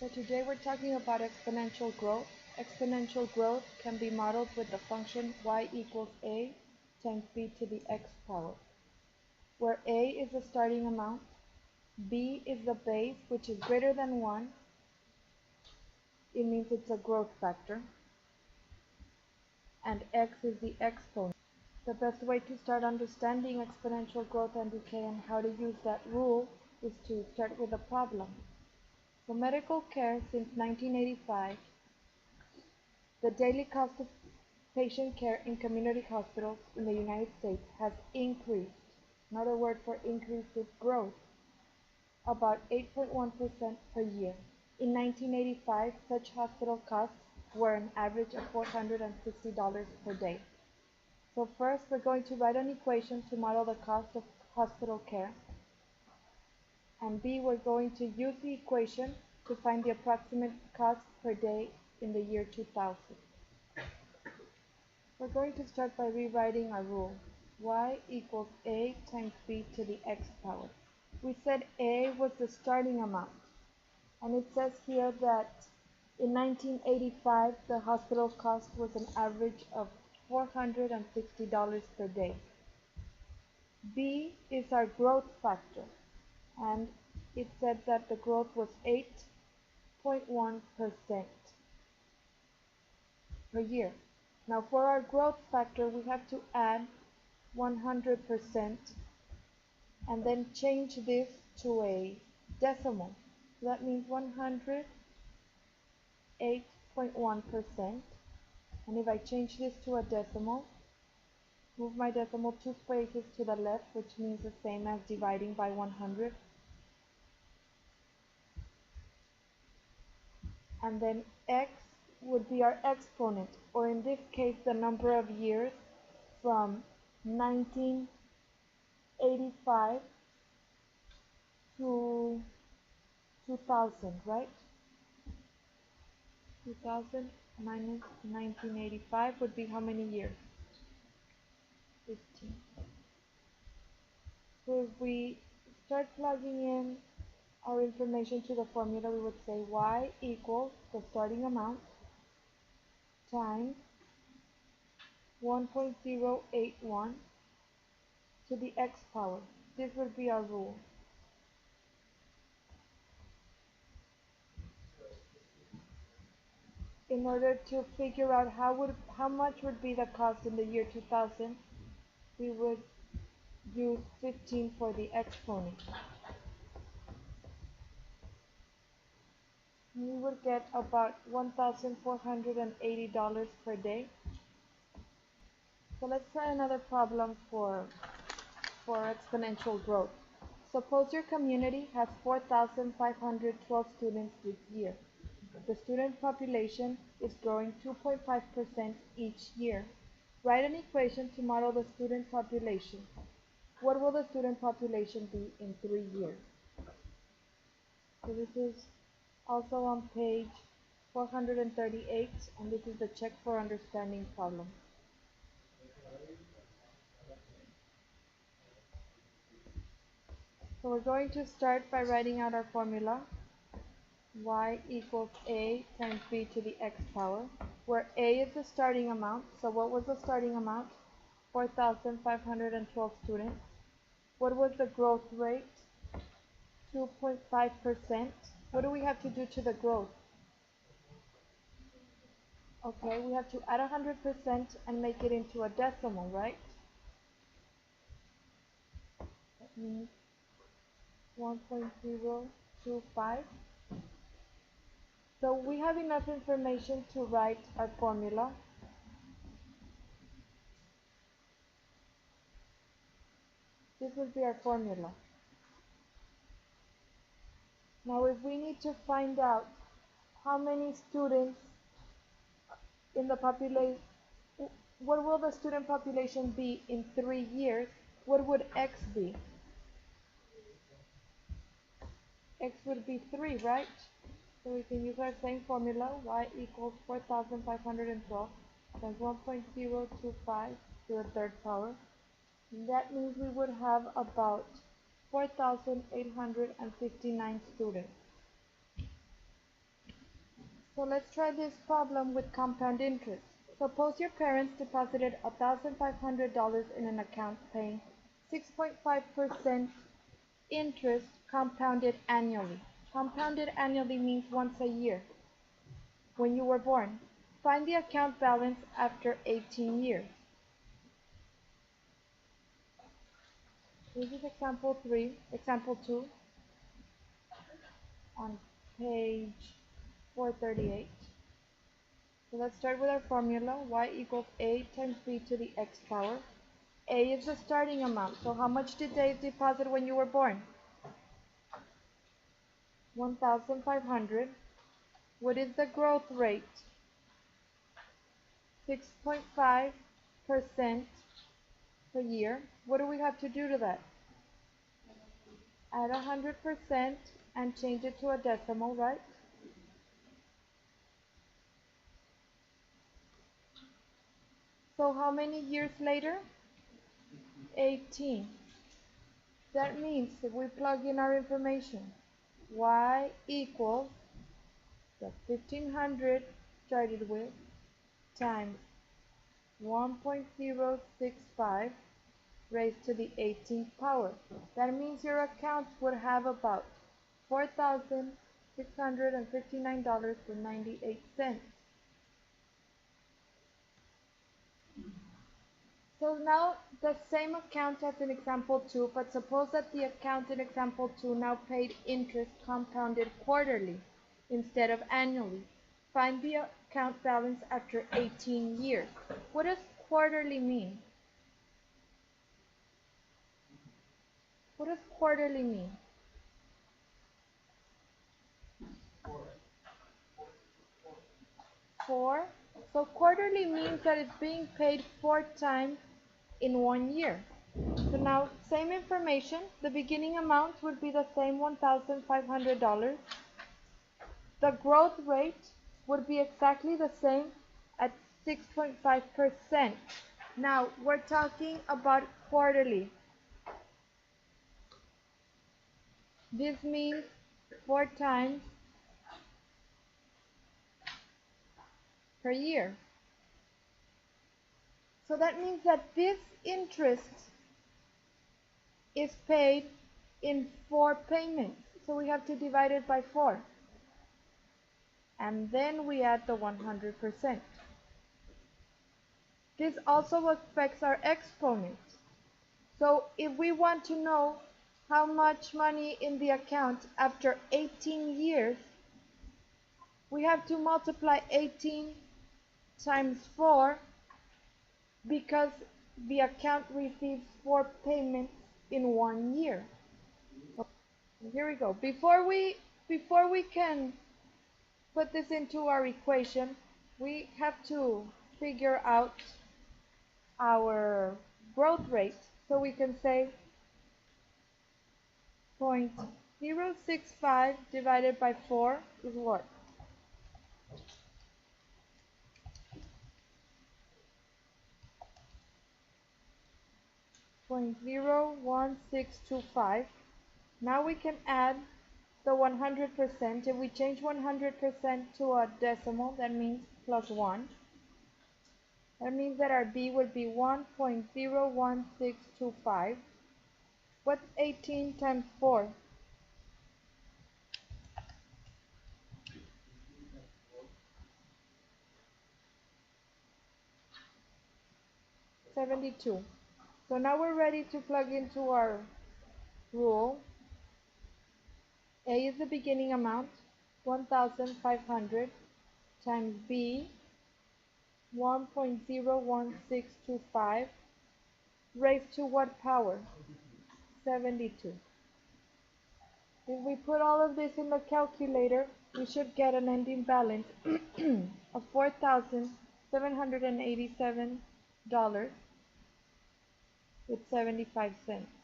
So today we're talking about exponential growth. Exponential growth can be modeled with the function y equals a times b to the x power, where a is the starting amount, b is the base, which is greater than 1. It means it's a growth factor, and x is the exponent. The best way to start understanding exponential growth and decay and how to use that rule is to start with a problem. For medical care since 1985, the daily cost of patient care in community hospitals in the United States has increased. Another word for increase is growth, about 8.1% per year. In 1985, such hospital costs were an average of $460 per day. So first, we're going to write an equation to model the cost of hospital care. And B, we're going to use the equation to find the approximate cost per day in the year 2000. We're going to start by rewriting our rule. Y equals a times b to the x power. We said a was the starting amount. And it says here that in 1985, the hospital cost was an average of $460 per day. B is our growth factor, and it said that the growth was 8.1% per year. Now for our growth factor, we have to add 100% and then change this to a decimal. So that means 108.1%. And if I change this to a decimal, move my decimal 2 spaces to the left, which means the same as dividing by 100. And then x would be our exponent, or in this case the number of years from 1985 to 2000, right? 2000 minus 1985 would be how many years? 15. So if we start plugging in our information to the formula, we would say y equals the starting amount times 1.081 to the x power. This would be our rule. In order to figure out how much would be the cost in the year 2000, we would use 15 for the exponent. We would get about $1,480 per day. So let's try another problem for exponential growth. Suppose your community has 4,512 students this year. The student population is growing 2.5% each year. Write an equation to model the student population. What will the student population be in 3 years? So this is also on page 438, and this is the check for understanding problem. So we're going to start by writing out our formula. Y equals a times b to the x power, where a is the starting amount. So what was the starting amount? 4,512 students. What was the growth rate? 2.5%. What do we have to do to the growth? Okay, we have to add 100% and make it into a decimal, right? That means 1.025. So we have enough information to write our formula. This will be our formula. Now if we need to find out how many students in the population, what will the student population be in 3 years, what would x be? X would be 3, right? So we can use our same formula, y equals 4,512 times 1.025 to the third power. And that means we would have about 4,859 students. So let's try this problem with compound interest. Suppose your parents deposited $1,500 in an account paying 6.5% interest compounded annually. Compounded annually means once a year. When you were born, find the account balance after 18 years. This is example 2 on page 438. So let's start with our formula. Y equals A times B to the X power. A is the starting amount. So how much did they deposit when you were born? 1,500. What is the growth rate? 6.5% per year. What do we have to do to that? Add 100% and change it to a decimal, right? So how many years later? 18. That means if we plug in our information, y equals the 1500 started with times 1.065 raised to the 18th power. That means your account would have about $4,659.98. So now the same account as in example 2, but suppose that the account in example 2 now paid interest compounded quarterly instead of annually. Find the account balance after 18 years. What does quarterly mean? What does quarterly mean? Four. So quarterly means that it's being paid 4 times in 1 year. So now, same information, the beginning amount would be the same $1,500. The growth rate would be exactly the same at 6.5%. Now, we're talking about quarterly. This means 4 times per year. So that means that this interest is paid in 4 payments. So we have to divide it by 4. And then we add the 100%. This also affects our exponent. So if we want to know how much money in the account after 18 years, we have to multiply 18 times 4 because the account receives 4 payments in 1 year. Here we go. Before we can put this into our equation, we have to figure out our growth rate. So we can say 0.065 divided by 4 is what? 0.01625. Now we can add the 100%. If we change 100% to a decimal, that means plus 1. That means that our B would be 1.01625. What's 18 times 4? 72. So now we're ready to plug into our rule. A is the beginning amount, 1,500, times B, 1.01625, raised to what power? 72. If we put all of this in the calculator, we should get an ending balance of $4,787 with 75 cents.